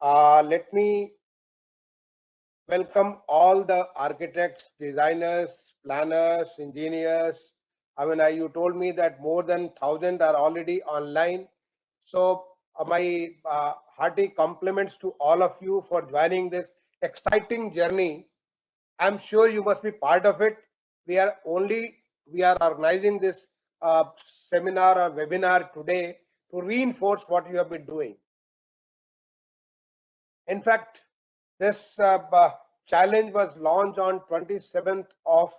Let me welcome all the architects, designers, planners, engineers. You told me that more than 1,000 are already online. So, my hearty compliments to all of you for joining this exciting journey. I'm sure you must be part of it. We are only we are organizing this uh, seminar or webinar today to reinforce what you have been doing. In fact, this challenge was launched on 27th of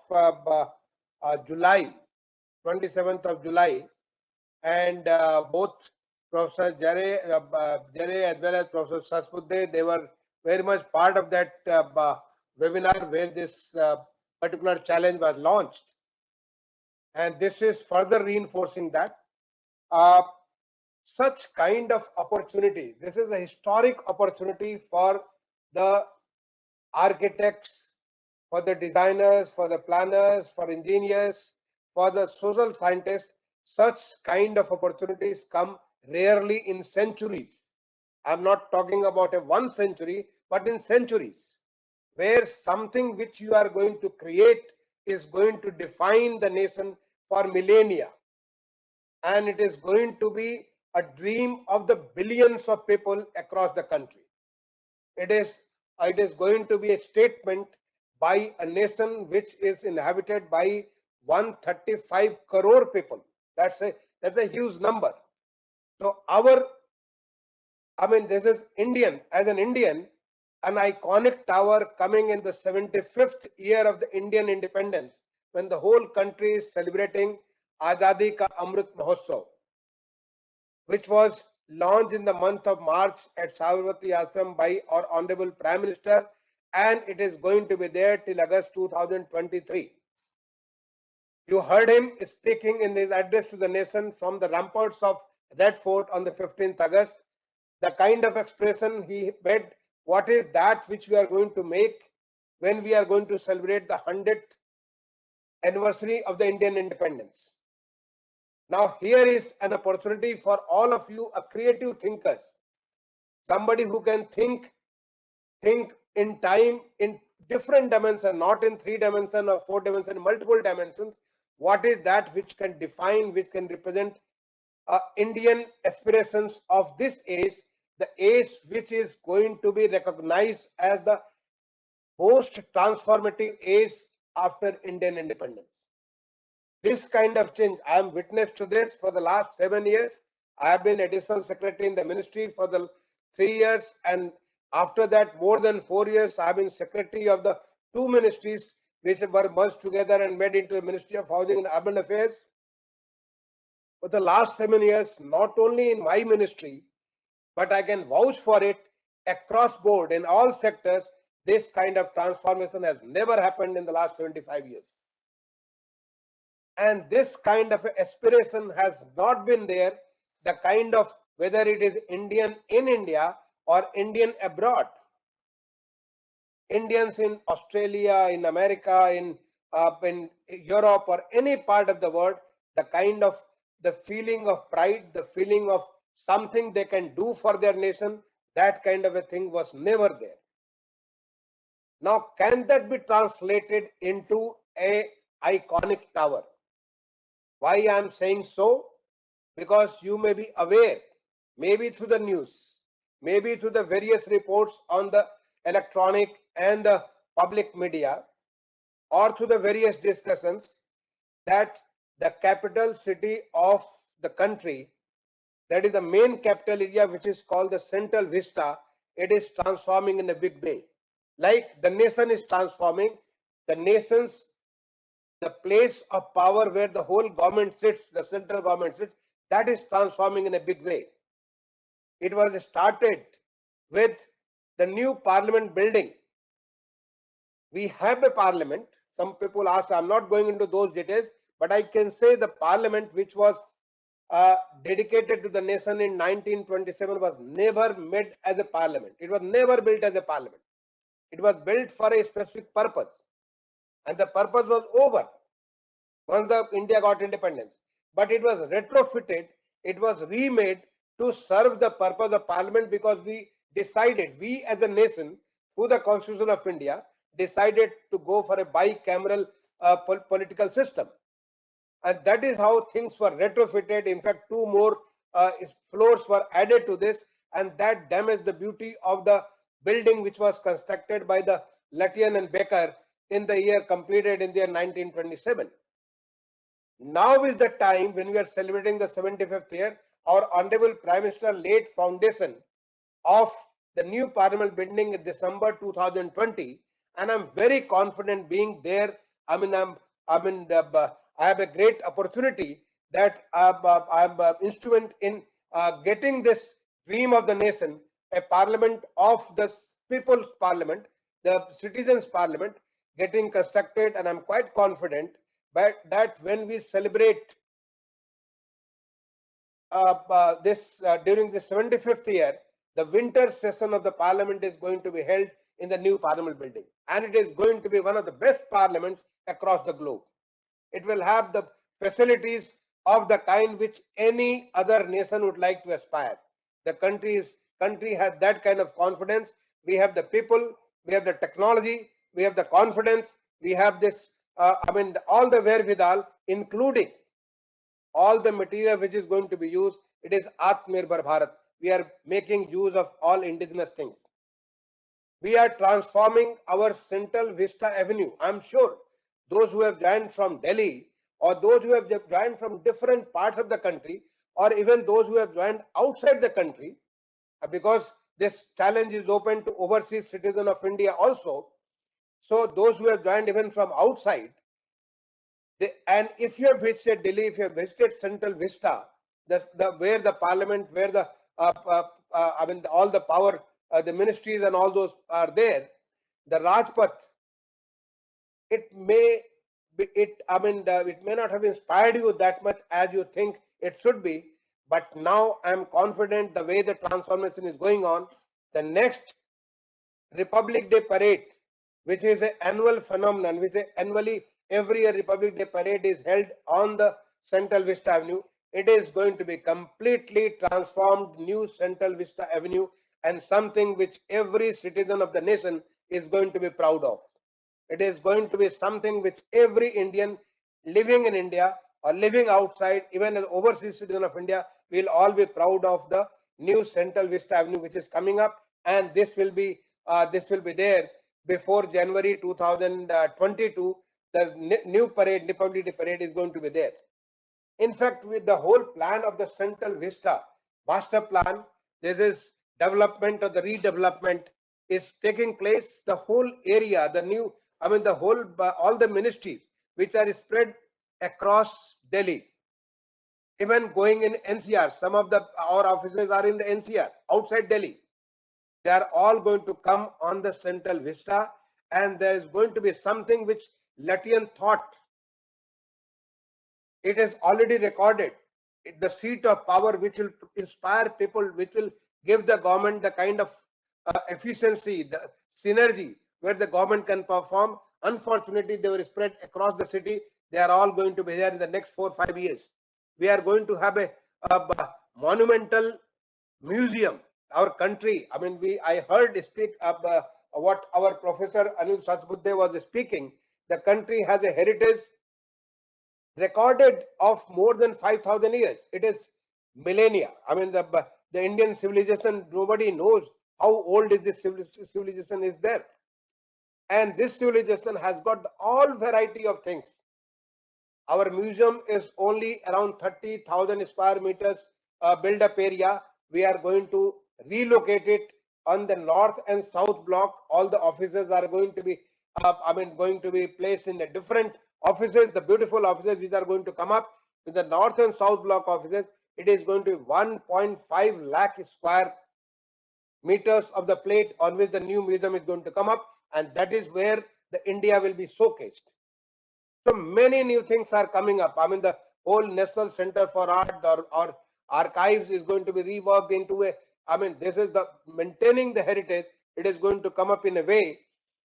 July, 27th of July, and both Professor Jare as well as Professor Saspude, they were very much part of that webinar where this particular challenge was launched. And this is further reinforcing that. Uh, Such kind of opportunity, this is a historic opportunity for the architects, for the designers, for the planners, for engineers, for the social scientists. Such kind of opportunities come rarely in centuries. I'm not talking about a 1 century, but in centuries, where something which you are going to create is going to define the nation for millennia, and it is going to be a dream of the billions of people across the country. It is going to be a statement by a nation which is inhabited by 135 crore people. That's a huge number. So this is Indian. As an Indian, an iconic tower coming in the 75th year of the Indian independence, when the whole country is celebrating Azadi Ka Amrit Mahotsav, which was launched in the month of March at Sabarmati Ashram by our Honorable Prime Minister, and it is going to be there till August 2023. You heard him speaking in his address to the nation from the ramparts of Red Fort on the 15th August. The kind of expression he made, what is that which we are going to make when we are going to celebrate the 100th anniversary of the Indian independence. Now, here is an opportunity for all of you, creative thinkers, somebody who can think in time in different dimensions, not in 3 dimensions or 4 dimensions, multiple dimensions. What is that which can define, which can represent Indian aspirations of this age, the age which is going to be recognized as the most transformative age after Indian independence. This kind of change, I am witness to this for the last 7 years. I have been additional secretary in the ministry for the 3 years, and after that more than 4 years I have been secretary of the 2 ministries which were merged together and made into the Ministry of Housing and Urban Affairs. For the last 7 years, not only in my ministry, but I can vouch for it across board in all sectors, this kind of transformation has never happened in the last 75 years. And this kind of aspiration has not been there, the kind of, whether it is Indian in India or Indian abroad. Indians in Australia, in America, in Europe or any part of the world, the feeling of pride, the feeling of something they can do for their nation, that kind of a thing was never there. Now, can that be translated into a iconic tower? Why I am saying so? Because you may be aware, maybe through the news, maybe through the various reports on the electronic and the public media, or through the various discussions, that the capital city of the country, that is the main capital area, which is called the Central Vista, it is transforming in a big way. Like the nation is transforming, the place of power where the whole government sits, the central government sits, that is transforming in a big way. It was started with the new parliament building. We have a parliament. Some people ask, I'm not going into those details, but I can say the parliament which was dedicated to the nation in 1927 was never made as a parliament. It was never built as a parliament. It was built for a specific purpose, and the purpose was over once the India got independence. But it was retrofitted, it was remade to serve the purpose of parliament, because we decided, we as a nation, through the Constitution of India, decided to go for a bicameral political system. And that is how things were retrofitted. In fact, two more floors were added to this, and that damaged the beauty of the building which was constructed by the Lutyens and Becker in the year completed in the year 1927. Now is the time when we are celebrating the 75th year. Our Honorable Prime Minister laid foundation of the new Parliament building in December 2020, and I'm very confident being there. I mean, I have a great opportunity that I'm instrument in getting this dream of the nation, a parliament of the people's parliament, the citizens' parliament, getting constructed, and I'm quite confident that when we celebrate this during the 75th year, the winter session of the parliament is going to be held in the new parliament building, and it is going to be one of the best parliaments across the globe. It will have the facilities of the kind which any other nation would like to aspire. The country has that kind of confidence. We have the people, we have the technology, we have the confidence, we have this, all the wherewithal, including all the material which is going to be used. It is Atmanirbhar Bharat. We are making use of all indigenous things. We are transforming our Central Vista Avenue. I'm sure those who have joined from Delhi, or those who have joined from different parts of the country, or even those who have joined outside the country, because this challenge is open to overseas citizens of India also. So those who have joined even from outside, and if you have visited Delhi, if you have visited Central Vista, where the parliament, where the all the power, the ministries and all those are there, the Rajpath, it may be, it may not have inspired you that much as you think it should be, but now I am confident the way the transformation is going on, the next Republic Day parade, which is an annual phenomenon, which is annually every year Republic Day parade is held on the Central Vista Avenue. It is going to be completely transformed new Central Vista Avenue, and something which every citizen of the nation is going to be proud of. It is going to be something which every Indian living in India or living outside, even as overseas citizen of India, will all be proud of the new Central Vista Avenue which is coming up, and this will be there before January 2022. The new parade, Republic Day parade, is going to be there. In fact, with the whole plan of the Central Vista master plan, this is development or the redevelopment is taking place. The whole area, the new, the whole, all the ministries which are spread across Delhi, even going in NCR, some of our offices are in the NCR, outside Delhi. They are all going to come on the Central Vista, and there is going to be something which Lutyens thought. It is already recorded. The seat of power which will inspire people, which will give the government the kind of efficiency, the synergy where the government can perform. Unfortunately, they were spread across the city. They are all going to be there in the next 4 or 5 years. We are going to have a monumental museum. Our country, I heard speak what our Professor Anil Sachbudhe was speaking. The country has a heritage recorded of more than 5,000 years. It is millennia. The Indian civilization, nobody knows how old is this civilization is there. And this civilization has got all variety of things. Our museum is only around 30,000 square meters build-up area. We are going to relocate it on the north and south block. All the offices are going to be, going to be placed in the different offices, the beautiful offices which are going to come up. In the north and south block offices, it is going to be 1.5 lakh square meters of the plate on which the new museum is going to come up, and that is where the India will be showcased. So many new things are coming up. The whole National Center for Art or archives is going to be reworked into a, this is the maintaining the heritage. It is going to come up in a way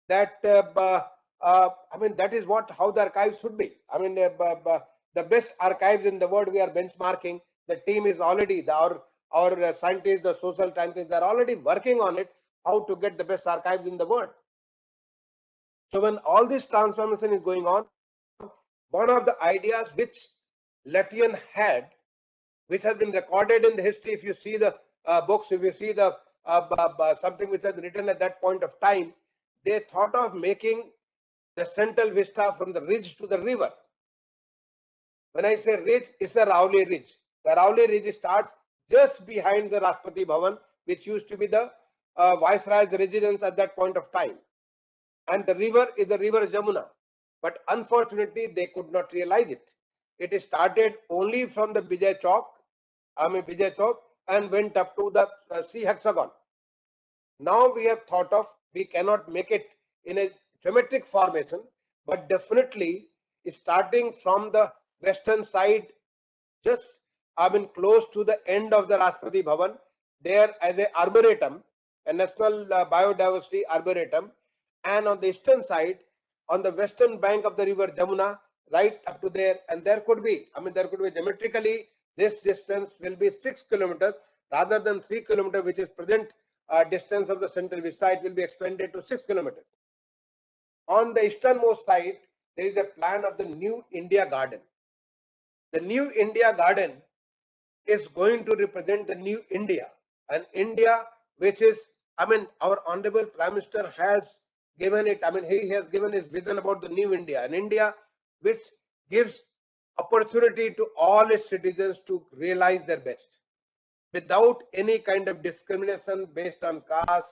that that is how the archives should be. The best archives in the world we are benchmarking. The team is already, our our scientists, the social scientists, they're already working on it, how to get the best archives in the world. So when all this transformation is going on, one of the ideas which Lutyens had, which has been recorded in the history, if you see the books, if you see the something which was written at that point of time, they thought of making the central vista from the ridge to the river. When I say ridge, it's the Rauli Ridge. The Rauli Ridge starts just behind the Rashtrapati Bhavan, which used to be the Viceroy's residence at that point of time. And the river is the river Jamuna. But unfortunately, they could not realize it. It started only from the Vijay Chowk, and went up to the sea hexagon. Now we have thought of, we cannot make it in a geometric formation, but definitely starting from the western side, just close to the end of the Rashtrapati Bhavan, there as a arboretum, a national biodiversity arboretum, and on the eastern side, on the western bank of the river Jamuna, right up to there, and there could be, geometrically, this distance will be 6 kilometers rather than 3 kilometers, which is present distance of the central vista. It will be expanded to 6 kilometers. On the easternmost side, there is a plan of the New India Garden. The New India Garden is going to represent the new India, an India which is, our Honorable Prime Minister has given it, he has given his vision about the new India, an India which gives opportunity to all its citizens to realize their best without any kind of discrimination based on caste,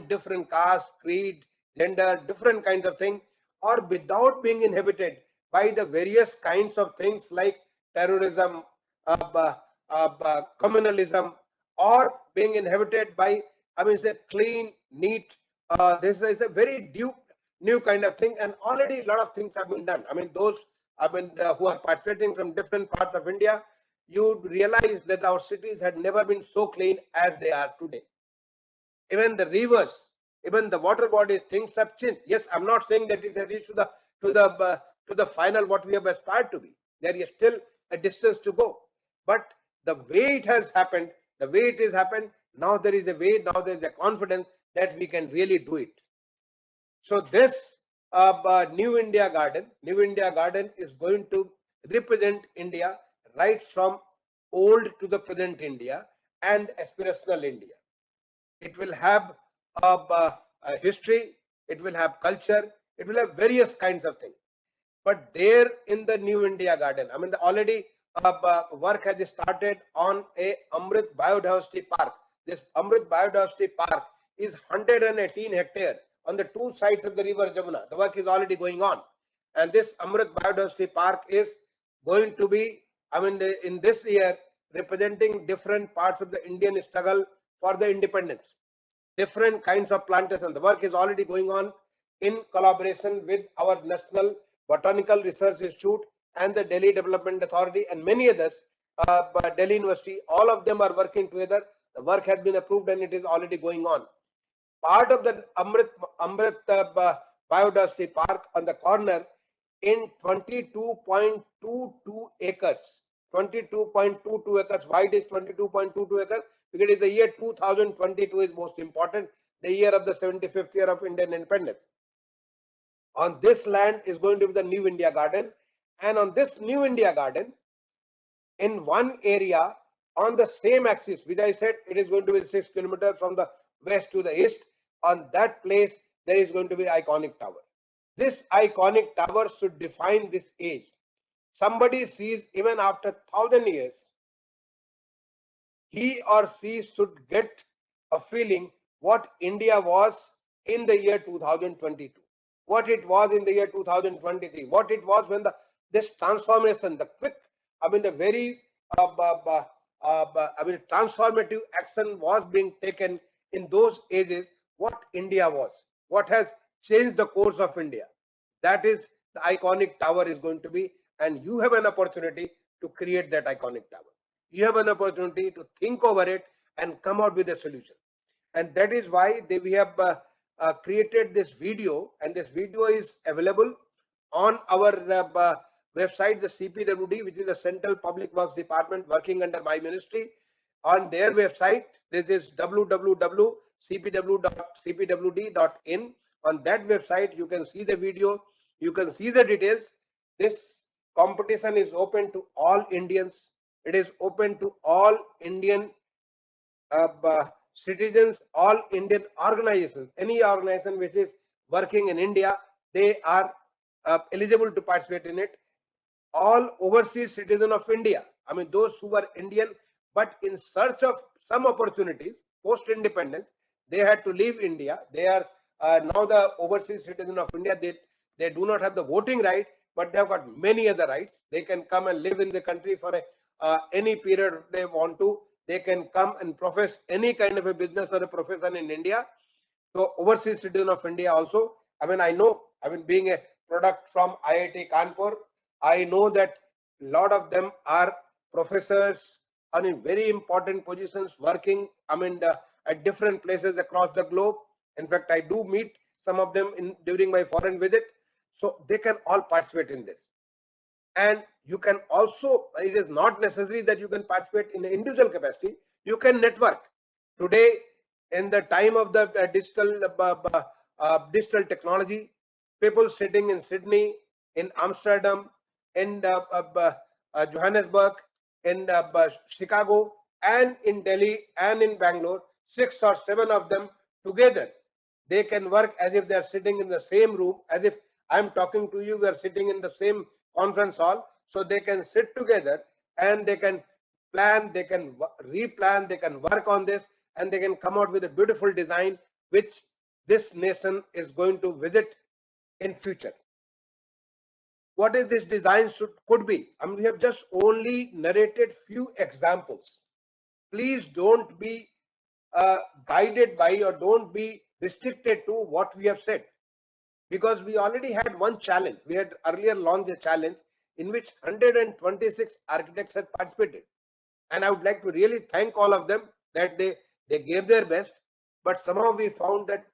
different caste, creed, gender, different kinds of things, or without being inhibited by the various kinds of things like terrorism, communalism, or being inhabited by, say, clean, neat. This is a very new kind of thing, and already a lot of things have been done. Those who are participating from different parts of India, you realize that our cities had never been so clean as they are today. Even the rivers, even the water bodies, things have changed. Yes, I'm not saying that it has reached to the final what we have aspired to be. There is still a distance to go, but the way it has happened, now there is a way, now there is a confidence that we can really do it. So this New India Garden is going to represent India right from old to the present India and aspirational India. It will have a history, it will have culture, it will have various kinds of things. But there in the New India Garden, already work has started on a Amrit Biodiversity Park. This Amrit Biodiversity Park is 118 hectares on the two sides of the river Jamuna. The work is already going on. And this Amrit Biodiversity Park is going to be, in this year, representing different parts of the Indian struggle for the independence. Different kinds of plantation. The work is already going on in collaboration with our National Botanical Research Institute and the Delhi Development Authority and many others, Delhi University. All of them are working together. The work has been approved and it is already going on. Part of the Amrit Biodiversity Park on the corner in 22.22 acres. 22.22 acres. Why it is 22.22 acres? Because it is the year 2022 is most important, the year of the 75th year of Indian independence. On this land is going to be the New India Garden, and on this New India Garden, in one area on the same axis, which I said it is going to be 6 kilometers from the west to the east, on that place there is going to be iconic tower. This iconic tower should define this age. Somebody sees even after 1,000 years, he or she should get a feeling what India was in the year 2022, what it was in the year 2023, what it was when this transformation, the quick, the very transformative action was being taken in those ages, what India was, what has changed the course of India. That is the iconic tower is going to be, and you have an opportunity to create that iconic tower. You have an opportunity to think over it and come out with a solution. And that is why we have created this video, and this video is available on our website, the CPWD, which is the Central Public Works Department working under my ministry. on their website. This is www.cpw.cpwd.in. On that website, you can see the video, you can see the details. This competition is open to all Indians. It is open to all Indian citizens, all Indian organizations. Any organization which is working in India, they are eligible to participate in it. All overseas citizens of India, I mean those who were Indian but in search of some opportunities post independence, they had to leave India. They are now the overseas citizen of India. They do not have the voting right, but they have got many other rights. They can come and live in the country for any period they want to. They can come and profess any kind of a business or a profession in India. So overseas citizen of India also. I mean, I know, I mean, being a product from IIT Kanpur, I know that a lot of them are professors and in very important positions working, I mean, at different places across the globe. In fact, I do meet some of them during my foreign visit. So they can all participate in this. And you can also, it is not necessary that you can participate in an individual capacity. You can network. Today, in the time of the digital technology, people sitting in Sydney, in Amsterdam, in Johannesburg, in Chicago, and in Delhi, and in Bangalore, 6 or 7 of them together, they can work as if they are sitting in the same room, as if I'm talking to you, we are sitting in the same conference hall. So they can sit together and they can plan, they can replan, they can work on this, and they can come out with a beautiful design which this nation is going to visit in future. What is this design could be? I mean, we have just only narrated few examples. Please don't be guided by or don't be restricted to what we have said, because we already had one challenge. We had earlier launched a challenge in which 126 architects had participated, and I would like to really thank all of them that they gave their best, but somehow we found that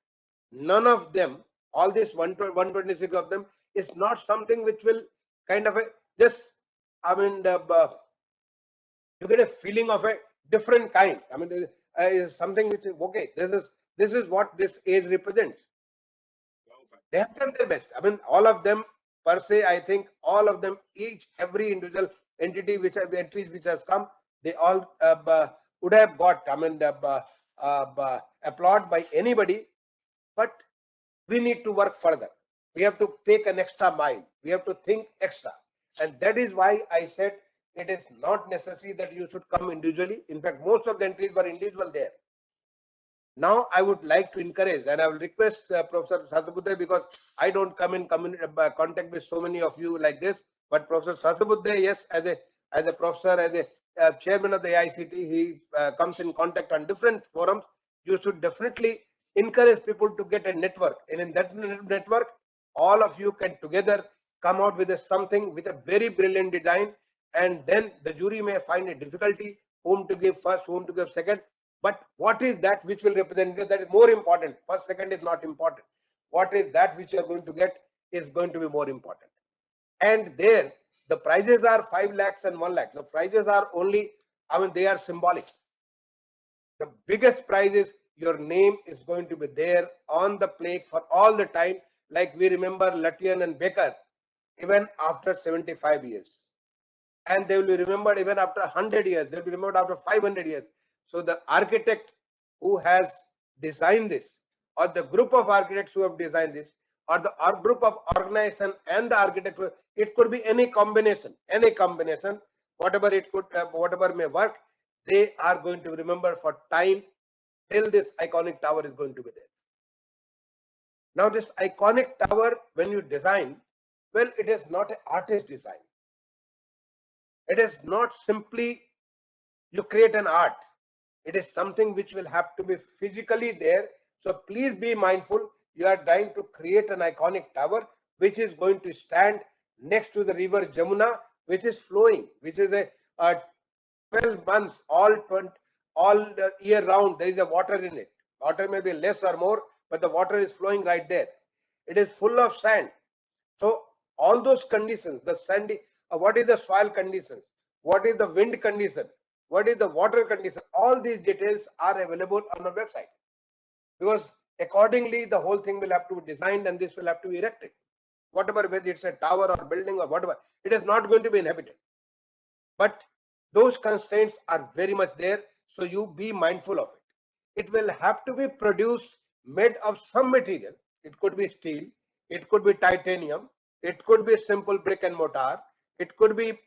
none of them, all this 126 of them, is not something which will kind of a just, I mean, you get a feeling of a different kind. I mean, is something which is okay. This is what this age represents. They have done their best. I mean, all of them per se. I think all of them, every individual entity which have entries which has come, they all would have got, I mean, applaud by anybody. But we need to work further. We have to take an extra mile. We have to think extra, and that is why I said it is not necessary that you should come individually. In fact, most of the entries were individual there. Now I would like to encourage, and I will request Professor Sasabudde, because I don't come in contact with so many of you like this, but Professor Sasabudde, yes, as a professor, as a chairman of the AICT, he comes in contact on different forums. You should definitely encourage people to get a network, and in that network, all of you can together come out with something with a very brilliant design, and then the jury may find a difficulty whom to give first, whom to give second. But what is that which will represent it? That is more important. First, second is not important. What is that which you are going to get is going to be more important. And there, the prizes are 5 lakhs and 1 lakh. The prizes are only, I mean, they are symbolic. The biggest prize is your name is going to be there on the plate for all the time. Like we remember Lutyens and Becker, even after 75 years. And they will be remembered even after 100 years. They will be remembered after 500 years. So the architect who has designed this, or the group of architects who have designed this, or the group of organization and the architect, it could be any combination, whatever it could, whatever may work, they are going to remember for time till this iconic tower is going to be there. Now this iconic tower, when you design, well, it is not an artist design. It is not simply you create an art. It is something which will have to be physically there. So please be mindful. You are trying to create an iconic tower which is going to stand next to the river Jamuna, which is flowing, which is a 12 months, all year round. There is a water in it. Water may be less or more, but the water is flowing right there. It is full of sand. So all those conditions, the sandy, what is the soil conditions? What is the wind condition? what is the water condition. All these details are available on the website, because accordingly the whole thing will have to be designed and this will have to be erected. Whatever, whether it's a tower or building or whatever, it is not going to be inhabited. But those constraints are very much there, so you be mindful of it. It will have to be produced, made of some material. It could be steel, it could be titanium, it could be simple brick and mortar, it could be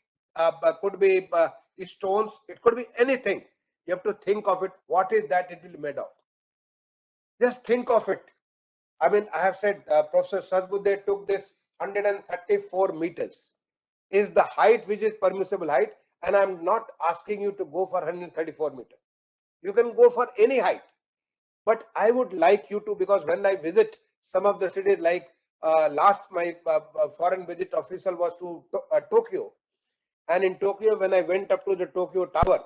stones, it could be anything. You have to think of it, what is that it will be made of. Just think of it. I mean, I have said, Professor Sadbuddhe took this 134 meters is the height which is permissible height, and I'm not asking you to go for 134 meters. You can go for any height, but I would like you to, because when I visit some of the cities, like last my foreign visit official was to Tokyo, and in Tokyo, when I went up to the Tokyo Tower,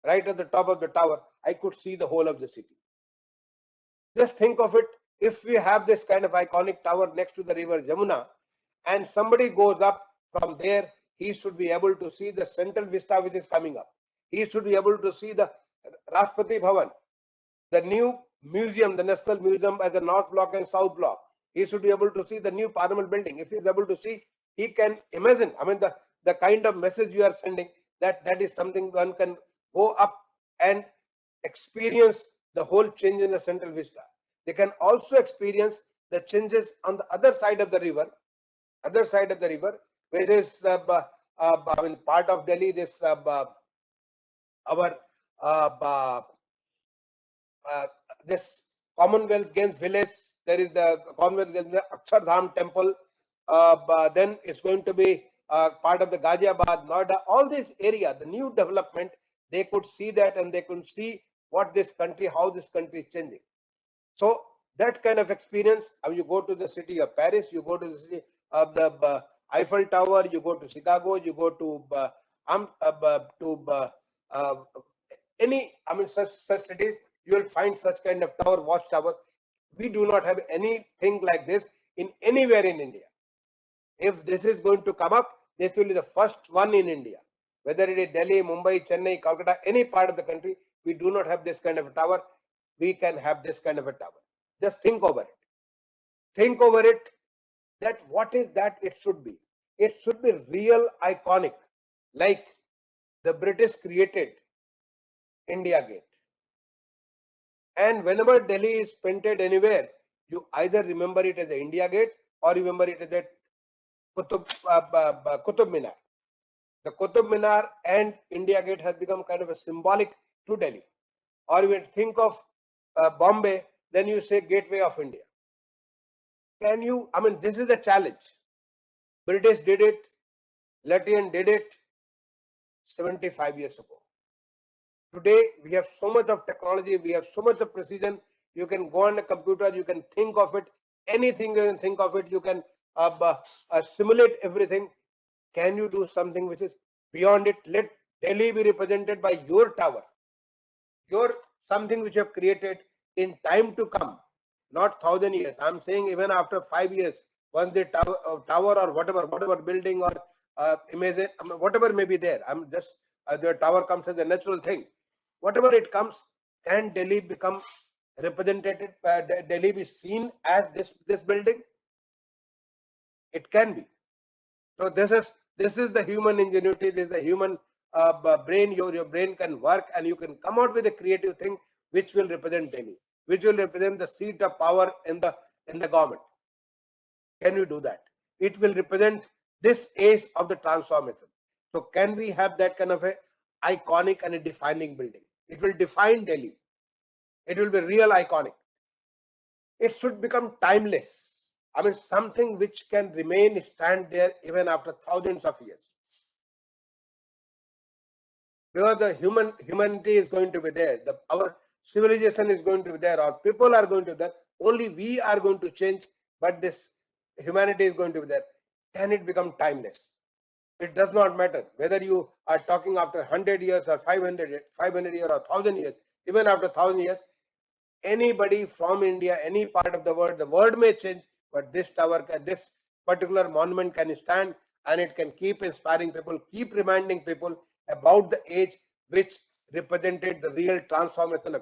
right at the top of the tower, I could see the whole of the city. Just think of it, if we have this kind of iconic tower next to the river Jamuna, and somebody goes up from there, he should be able to see the central vista which is coming up. He should be able to see the Rashtrapati Bhavan, the new museum, the National Museum as the North Block and South Block. He should be able to see the new Parliament building. If he is able to see, he can imagine. I mean, the kind of message you are sending, that is something one can go up and experience the whole change in the central vista. They can also experience the changes on the other side of the river, which is I mean, part of Delhi. This our this Commonwealth Games village. There is the Commonwealth Games Akshardham temple. Then it's going to be part of the Ghaziabad, Noida. All this area, the new development, they could see that, and they could see what this country, how this country is changing. So that kind of experience, you go to the city of Paris, you go to the city of the Eiffel Tower, you go to Chicago, you go to any, I mean, such cities, you will find such kind of tower, watchtowers. We do not have anything like this in anywhere in India. If this is going to come up, this will be the first one in India. Whether it is Delhi, Mumbai, Chennai, Calcutta, any part of the country, we do not have this kind of a tower. We can have this kind of a tower. Just think over it. Think over it, that what is that it should be. It should be real iconic, like the British created India Gate. And whenever Delhi is painted anywhere, you either remember it as the India Gate or remember it as a Qutub Minar. The Qutub Minar and India Gate has become kind of a symbolic to Delhi. Or you think of Bombay, then you say Gateway of India. Can you, I mean, this is a challenge. British did it, Latvian did it 75 years ago. Today, we have so much of technology, we have so much of precision. You can go on a computer, you can think of it, anything you can think of it, you can simulate everything. Can you do something which is beyond it? Let Delhi be represented by your tower, your something which you have created in time to come, not 1,000 years. I'm saying even after 5 years, once the tower or whatever building or imagine, whatever may be there, I'm just the tower comes as a natural thing. Whatever it comes, can Delhi become represented? Delhi be seen as this building? It can be. So this is the human ingenuity. This is the human brain. Your brain can work, and you can come out with a creative thing which will represent Delhi, which will represent the seat of power in the government. Can you do that? It will represent this age of the transformation. So can we have that kind of a iconic and a defining building? It will define Delhi. It will be real iconic. It should become timeless. I mean, something which can remain, stand there even after thousands of years. Because the humanity is going to be there. Our civilization is going to be there. Our people are going to be there. Only we are going to change, but this humanity is going to be there. Can it become timeless? It does not matter whether you are talking after 100 years or 500 years or 1,000 years. Even after 1,000 years, anybody from India, any part of the world may change, but this tower, this particular monument can stand, and it can keep inspiring people, keep reminding people about the age which represented the real transformation,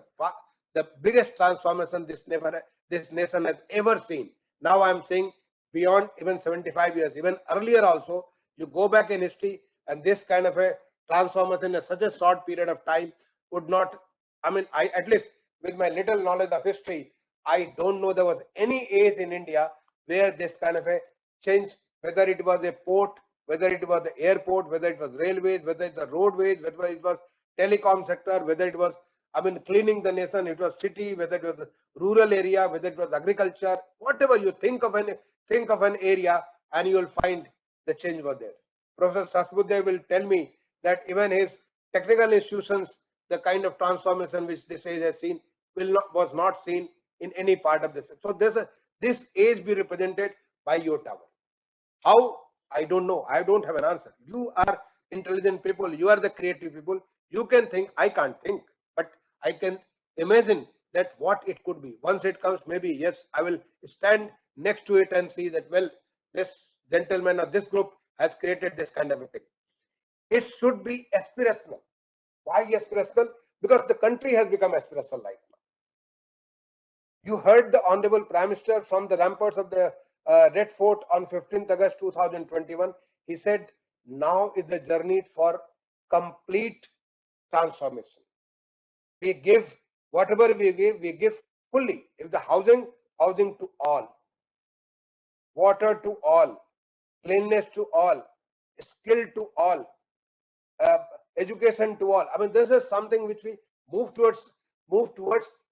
the biggest transformation this nation has ever seen. Now I'm saying beyond even 75 years, even earlier also, you go back in history and this kind of a transformation in such a short period of time would not, I mean, I at least with my little knowledge of history, I don't know there was any age in India where this kind of a change, whether it was a port, whether it was the airport, whether it was railways, whether it was roadways, whether it was telecom sector, whether it was, I mean, cleaning the nation, it was city, whether it was rural area, whether it was agriculture, whatever you think of an area, and you will find the change was there. Professor Sasbudde will tell me that even his technical institutions, the kind of transformation which this age has seen was not seen in any part of this. So this age be represented by your tower. How? I don't know. I don't have an answer. You are intelligent people. You are the creative people. You can think. I can't think, but I can imagine that what it could be. Once it comes, maybe yes, I will stand next to it and see that, well, this gentleman or this group has created this kind of a thing. It should be aspirational. Why aspirational? Because the country has become aspirational right now. You heard the Honorable Prime Minister from the ramparts of the Red Fort on 15th August 2021. He said, now is the journey for complete transformation. We give whatever we give fully. If the housing to all, water to all, cleanliness to all, skill to all, education to all. I mean, this is something which we move towards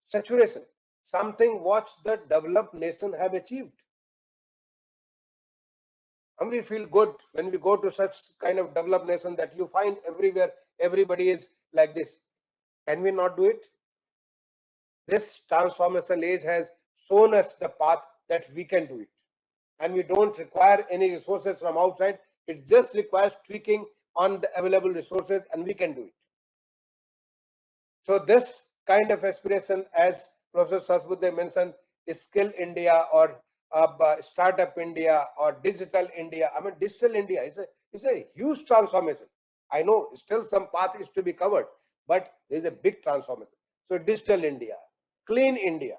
saturation. Something what the developed nation have achieved. And we feel good when we go to such kind of developed nation that you find everywhere everybody is like this. Can we not do it? This transformation age has shown us the path that we can do it. And we don't require any resources from outside. It just requires tweaking on the available resources, and we can do it. So this kind of aspiration, as Professor Sasbudde mentioned, is Skill India or Startup India or Digital India. I mean, Digital India is a huge transformation. I know still some path is to be covered, but there is a big transformation. So Digital India, Clean India,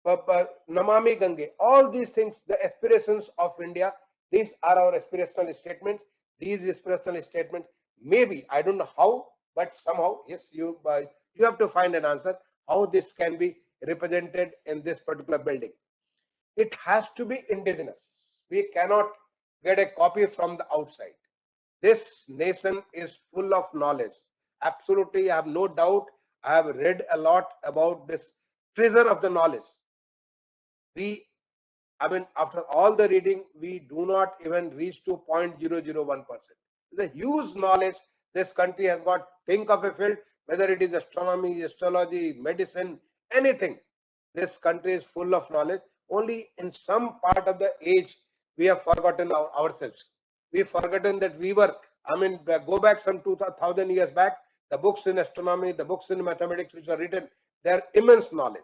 Namami Gange, all these things, the aspirations of India, these are our aspirational statements. These aspirational statements, maybe, I don't know how, but somehow, yes, you have to find an answer how this can be represented in this particular building. It has to be indigenous. We cannot get a copy from the outside. This nation is full of knowledge. Absolutely, I have no doubt. I have read a lot about this treasure of the knowledge. I mean, after all the reading, we do not even reach to 0.001%. It's a huge knowledge this country has got. Think of a field, whether it is astronomy, astrology, medicine, anything. This country is full of knowledge. Only in some part of the age, we have forgotten ourselves. We've forgotten that we were, I mean, go back some 2000 years back, the books in astronomy, the books in mathematics which are written, they are immense knowledge.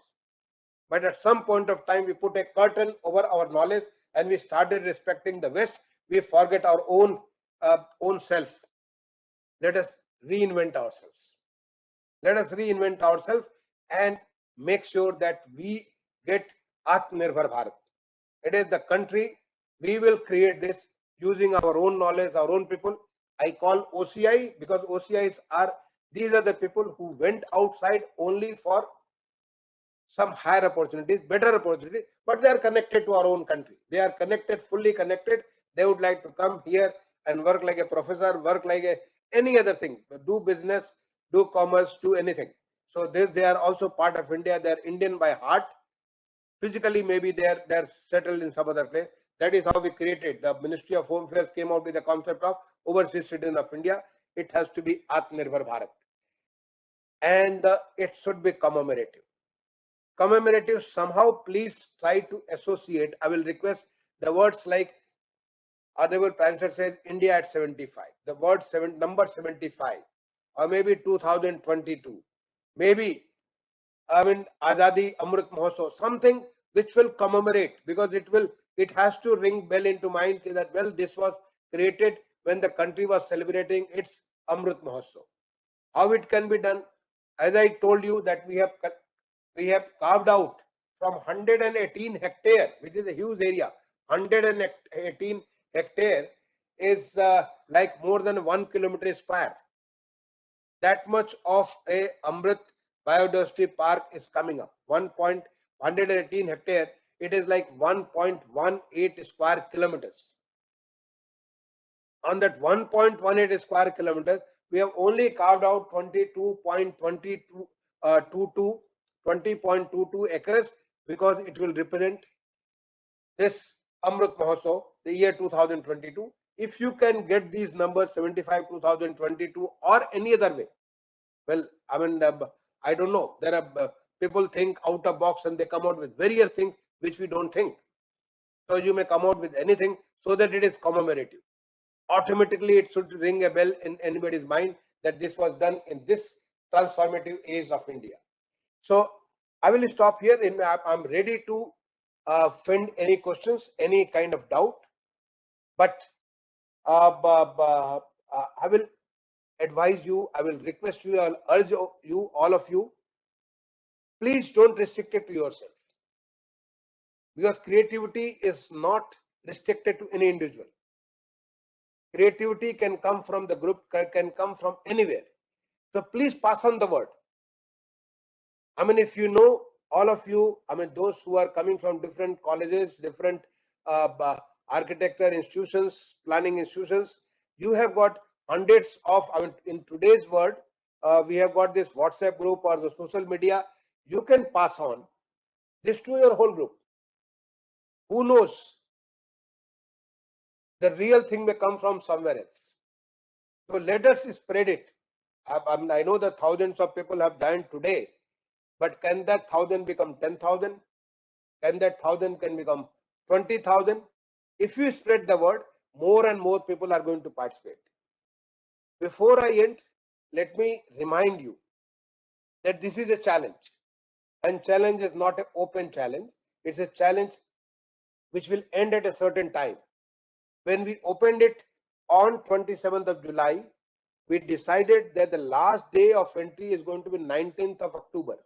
But at some point of time, we put a curtain over our knowledge and we started respecting the West. We forget our own self. Let us reinvent ourselves. Let us reinvent ourselves and make sure that we get Atmanirbhar Bharat. It is the country. We will create this using our own knowledge, our own people. I call OCI because OCIs these are the people who went outside only for some higher opportunities, better opportunities, but they are connected to our own country. They are connected, fully connected. They would like to come here and work like a professor, work like any other thing, do business, do commerce, do anything. So they are also part of India. They are Indian by heart. Physically, maybe they are settled in some other place. That is how we created. The Ministry of Home Affairs came out with the concept of overseas citizen of India. It has to be Atmanirbhar Bharat. And it should be commemorative. Commemorative, somehow please try to associate. I will request the words like Honorable Prime Minister says India at 75, the word number 75, or maybe 2022, maybe I mean Azadi Amrit Mahotsav, something which will commemorate, because it has to ring bell into mind that, well, this was created when the country was celebrating its Amrit Mahotsav. How it can be done? As I told you that we have carved out from 118 hectare, which is a huge area. 118 hectare is like more than 1 kilometer square. That much of a Amrit biodiversity park is coming up. 118 hectare, it is like 1.18 square kilometers. On that 1.18 square kilometers, we have only carved out 20.22 acres, because it will represent this Amrit Mahotsav, the year 2022. If you can get these numbers 75 2022 or any other way, well, I mean, I don't know. There are people think out of box and they come out with various things which we don't think. So you may come out with anything so that it is commemorative. Automatically, it should ring a bell in anybody's mind that this was done in this transformative age of India. So I will stop here. I'm ready to find any questions, any kind of doubt. But I will advise you, I will request you, I will urge you, all of you, please don't restrict it to yourself, because creativity is not restricted to any individual. Creativity can come from the group, can come from anywhere. So please pass on the word. I mean, if you know, all of you, I mean, those who are coming from different colleges, different architecture institutions, planning institutions, you have got hundreds of, I mean, in today's world, we have got this WhatsApp group or the social media. You can pass on this to your whole group. Who knows? The real thing may come from somewhere else. So let us spread it. I know that thousands of people have died today, but can that 1,000 become 10,000? Can that 1,000 can become 20,000? If you spread the word, more and more people are going to participate. Before I end, let me remind you that this is a challenge, and challenge is not an open challenge. It's a challenge which will end at a certain time. When we opened it on 27th of July, we decided that the last day of entry is going to be 19th of October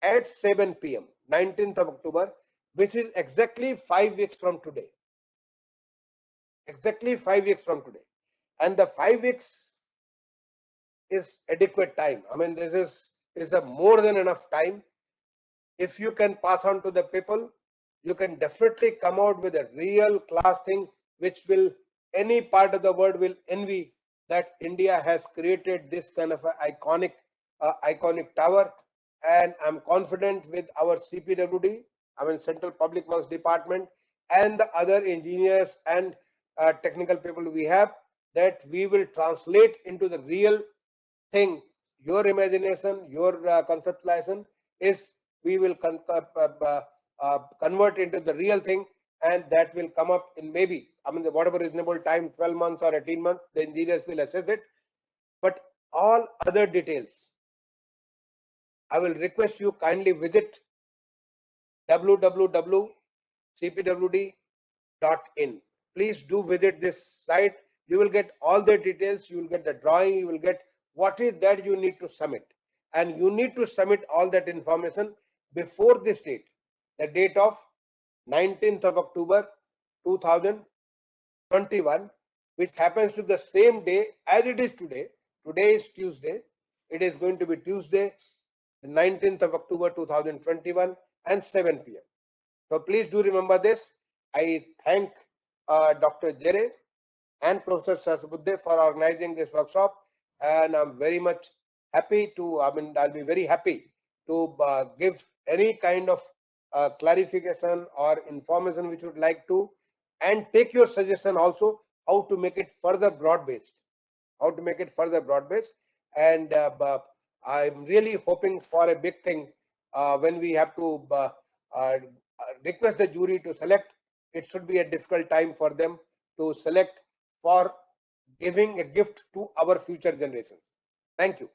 at 7 p.m. 19th of October, which is exactly 5 weeks from today. Exactly 5 weeks from today. And the 5 weeks is adequate time. I mean, this is a more than enough time. If you can pass on to the people, you can definitely come out with a real class thing, which will, any part of the world will envy that India has created this kind of iconic tower. And I'm confident with our CPWD, I mean Central Public Works Department, and the other engineers and technical people we have, that we will translate into the real thing. Your imagination, your conceptualization is, we will convert into the real thing, and that will come up in maybe, I mean, whatever reasonable time, 12 months or 18 months, the engineers will assess it. But all other details, I will request you kindly visit www.cpwd.in. Please do visit this site. You will get all the details. You will get the drawing. You will get what is that you need to submit. And you need to submit all that information before this date, the date of 19th of October 2021, which happens to the same day as it is today. Today is Tuesday. It is going to be Tuesday, the 19th of October 2021 and 7 p.m. So please do remember this. I thank Dr. Jere and Professor Sasbuddhe for organizing this workshop, and I'm very much happy to, I mean, I'll be very happy to give any kind of clarification or information which you would like to, and take your suggestion also how to make it further broad-based, and I'm really hoping for a big thing when we have to request the jury to select. It should be a difficult time for them to select for giving a gift to our future generations. Thank you.